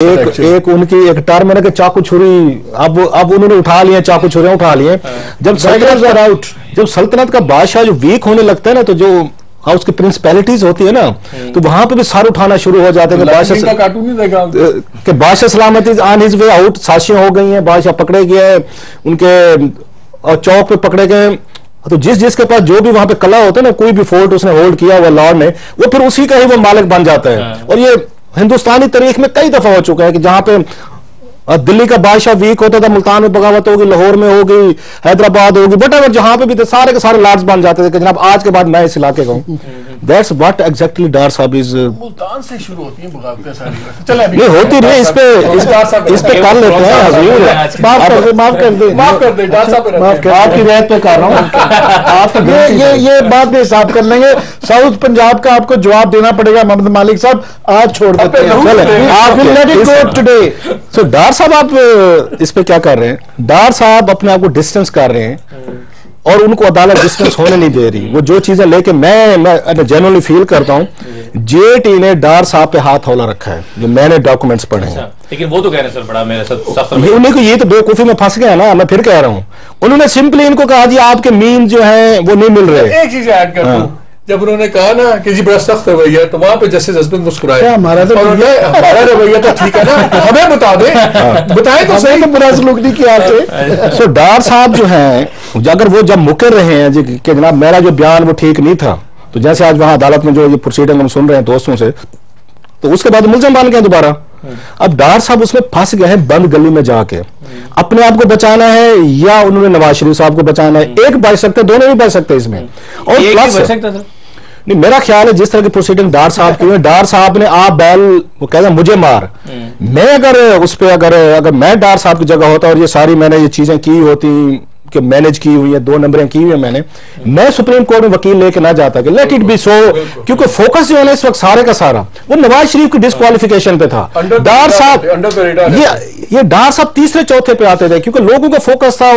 एक उनकी एक टर्म है कि चाकू छुरी अब उन्होंने उठा लिए, चाकू छुरियां उठा लिए। जब सल्तनत का बादशाह जो वीक होने लगता है ना, तो जो उसकी प्रिंसिपैलिटीज होती है ना, तो वहां पे भी सर उठाना शुरू हो जाते हैं कि बादशाह सलामती ऑन हिज वे आउट, साजिशें हो गई हैं, बादशाह पकड़े गए, उनके चौक पे पकड़े गए। तो जिसके पास जो भी वहां पे कला होता है ना, कोई भी फोर्ट उसने होल्ड किया हुआ लॉर्ड ने, वो फिर उसी का ही वो मालिक बन जाता है। और ये हिंदुस्तानी तारीख में कई दफा हो चुका है कि जहां पे दिल्ली का बादशाह वीक होता था, मुल्तान में बगावत होगी, लाहौर में होगी, हैदराबाद होगी, बट अगर जहां पे भी थे सारे के सारे लॉर्ड्स बन जाते थे कि जनाब आज के बाद मैं इस इलाके का हूं। दैट्स व्हाट एग्जैक्टली डार साहब इज। मुल्तान से शुरू होती है बगावतें सारी। चले अभी नहीं होती नहीं, इस पे कर लेते हैं हजूर, माफ कर दे डार साहब, आपकी रियायत पे कर रहा हूं। आप ये बात भी साफ कर लेंगे। साउथ पंजाब का आपको जवाब देना पड़ेगा मोहम्मद मालिक साहब, आज छोड़ देते हैं। आप will let it go today. So Dar साहब आप इस पे क्या कर रहे हैं? डार साहब अपने आप को डिस्टेंस कर रहे हैं और उनको अदालत डिस्टेंस होने नहीं दे रही। वो जो चीजें लेके मैं जेन्युइनली फील करता हूं, जेटी ने डार साहब पे हाथ हौला रखा है, जो मैंने डॉक्यूमेंट्स पढ़े हैं। लेकिन वो तो कह रहे हैं सर बड़ा मेरे साथ उन्हीं को ये तो बेवकूफी में फंस गया ना, मैं फिर कह रहा हूं। उन्होंने सिंपली इनको कहा जी आपके मीन जो है वो नहीं मिल रहे। एक चीज ऐड कर दूं, जब उन्होंने कहा ना कि जी बड़ा सख्त रवैया, तो वहां पे जस्टिस हस्बैंड मुस्कुराए। हमारा रवैया तो ठीक है ना, हमें बता दे, बताए तो सही, तो बुरा सलूक नहीं किया आपसे। सो डार साहब जो हैं, अगर वो जब मुकर रहे हैं जी कि जनाब मेरा जो बयान वो ठीक नहीं था, तो जैसे आज वहां अदालत में जो ये प्रोसीडिंग हम सुन रहे हैं दोस्तों से, तो उसके बाद मुलजम बन गए दोबारा। अब डार साहब उसमें फंस गए हैं बंद गली में जाके। अपने आप को बचाना है या उन्होंने नवाज शरीफ साहब को बचाना है? एक बच सकते, दोनों भी बच सकते इसमें। और प्लस नहीं, मेरा ख्याल है जिस तरह की प्रोसीडिंग डार साहब की हुई, डार साहब ने आप बैल वो कहते हैं मुझे मार, मैं अगर उस पर अगर मैं डार साहब की जगह होता और ये सारी मैंने ये चीजें की होती कि मैनेज की हुई है, 2 नंबरें की हुई है मैं सुप्रीम कोर्ट में वकील लेके ना जाता कि लेट इट बी सो, क्योंकि फोकस जो है ना इस वक्त सारे का सारा वो नवाज शरीफ की डिस्क्वालिफिकेशन पे था। डार साहब ये डार साहब तीसरे चौथे पे आते थे क्योंकि लोगों का फोकस था।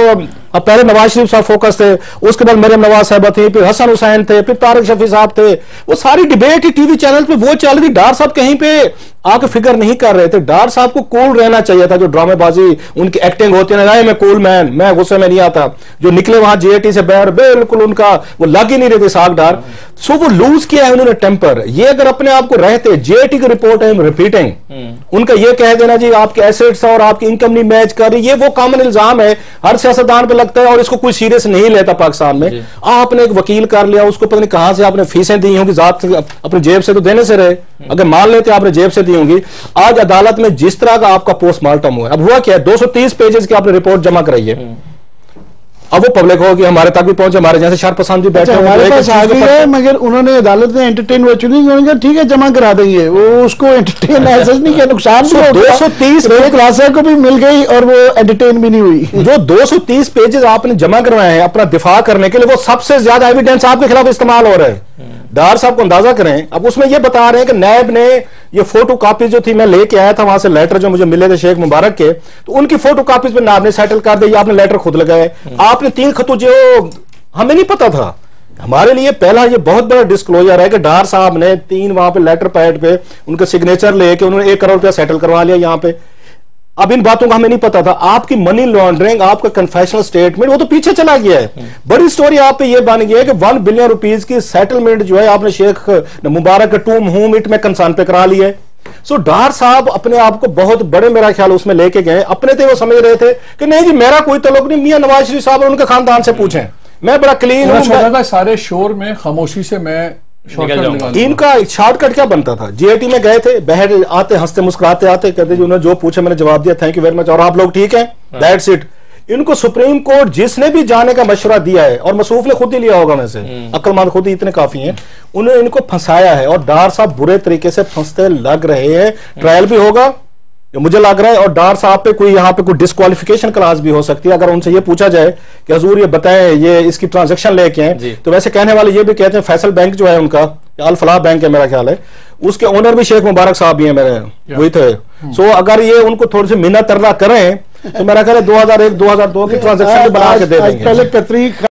अब पहले नवाज शरीफ साहब फोकस थे, उसके बाद मरियम नवाज साहब थे, फिर हसन हुसैन थे, फिर तारिक शफी साहब थे। वो सारी डिबेट ही टीवी चैनल पे वो चल रही। डार साहब कहीं पे आके फिक्र नहीं कर रहे थे। डार साहब को कूल रहना चाहिए था। जो ड्रामेबाजी उनकी एक्टिंग होती है ना, मैं कूल मैन, मैं गुस्से में नहीं आता, जो निकले वहां जेटी से बाहर बिल्कुल उनका वो लग ही नहीं रहे थे साग डार। सो वो लूज किया है उन्होंने टेम्पर। ये अगर अपने आप को रहते, जेटी की रिपोर्ट है रिपीटिंग, उनका ये कह देना जी आपके एसेट्स और आपकी इनकम नहीं मैच कर रही, ये वो कॉमन इल्जाम है, हर सियासतदान पे लगता है और इसको कोई सीरियस नहीं लेता पाकिस्तान में। आपने एक वकील कर लिया, उसको पता नहीं कहां से आपने फीसें दी होंगी, जात अपनी जेब से तो देने से रहे, अगर मान लेते आपने जेब से दी होंगी। आज अदालत में जिस तरह का आपका पोस्टमार्टम हुआ, अब हुआ क्या है, 230 पेजेस की आपने रिपोर्ट जमा कराई है। अब वो पब्लिक होगी, हमारे तक भी पहुंचे, हमारे जैसे शरपसंद भी बैठे हमारे पास आ गई है, मगर उन्होंने अदालत ने एंटरटेन वर्चुअली ठीक है जमा करा देंगे, वो उसको एंटरटेन ऐसा नहीं किया, नुकसान 230 क्लासें को भी मिल गई और वो एंटरटेन भी नहीं हुई। जो 230 पेजेस आपने जमा करवाए हैं अपना दिफा करने के लिए, वो सबसे ज्यादा एविडेंस आपके खिलाफ इस्तेमाल हो रहा है। डार साहब को अंदाजा करें, अब उसमें ये बता रहे हैं कि नैब ने ये फोटो कॉपी जो थी, मैं लेके आया था वहां से लेटर जो मुझे मिले थे शेख मुबारक के, तो उनकी फोटो कॉपीज में नाब ने सेटल कर दी। आपने लेटर खुद लगाए, आपने 3 खतों जो हमें नहीं पता था, हमारे लिए पहला ये बहुत बड़ा डिस्क्लोजर है कि डार साहब ने 3 वहां पे लेटर पैड पे उनका सिग्नेचर लेके उन्होंने 1 करोड़ रुपया सेटल करवा लिया यहाँ पे। अब इन बातों का हमें नहीं पता था। आपकी मनी लॉन्ड्रिंग, आपका कन्फेशनल स्टेटमेंट वो तो पीछे चला गया है। बड़ी स्टोरी आप पे ये बन गई है कि 1 बिलियन रुपीज की सेटलमेंट जो है आपने शेख मुबारक टू होम इट में कंसर्न पे करा ली है। सो डार साहब अपने आप को बहुत बड़े मेरा ख्याल उसमें लेके गए। अपने थे वो समझ रहे थे कि नहीं जी मेरा कोई तल्लुक नहीं, मियां नवाज शरीफ साहब और उनके खानदान से पूछें, मैं बड़ा क्लीन हूं। सारे शोर में खामोशी से मैं इनका शॉर्टकट क्या बनता था? जीएटी में गए थे, बाहर आते हंसते मुस्कुराते आते, कहते जी उन्होंने जो पूछा मैंने जवाब दिया, थैंक यू वेरी मच, और आप लोग ठीक हैं, दैट्स इट। इनको सुप्रीम कोर्ट जिसने भी जाने का मशवरा दिया है, और मसूफ ने खुद ही लिया होगा, वैसे अक्लमंद खुद ही इतने काफी हैं, उन्होंने इनको फंसाया है। और डार साहब बुरे तरीके से फंसते लग रहे हैं। ट्रायल भी होगा मुझे लग रहा है, और डार साहब पे कोई यहाँ पे कोई डिस्क्वालिफिकेशन क्लास भी हो सकती है। अगर उनसे ये पूछा जाए कि हजूर ये बताएं ये इसकी ट्रांजैक्शन लेके हैं, तो वैसे कहने वाले ये भी कहते हैं फैसल बैंक जो है उनका, अल फलाह बैंक है मेरा ख्याल है, उसके ओनर भी शेख मुबारक साहब भी हैं मेरे, वही थे। सो अगर ये उनको थोड़ी सी मिन्नत तरला करें तो मेरा ख्याल है 2001-2002 की ट्रांजैक्शन भी बना के दे देंगे। पहले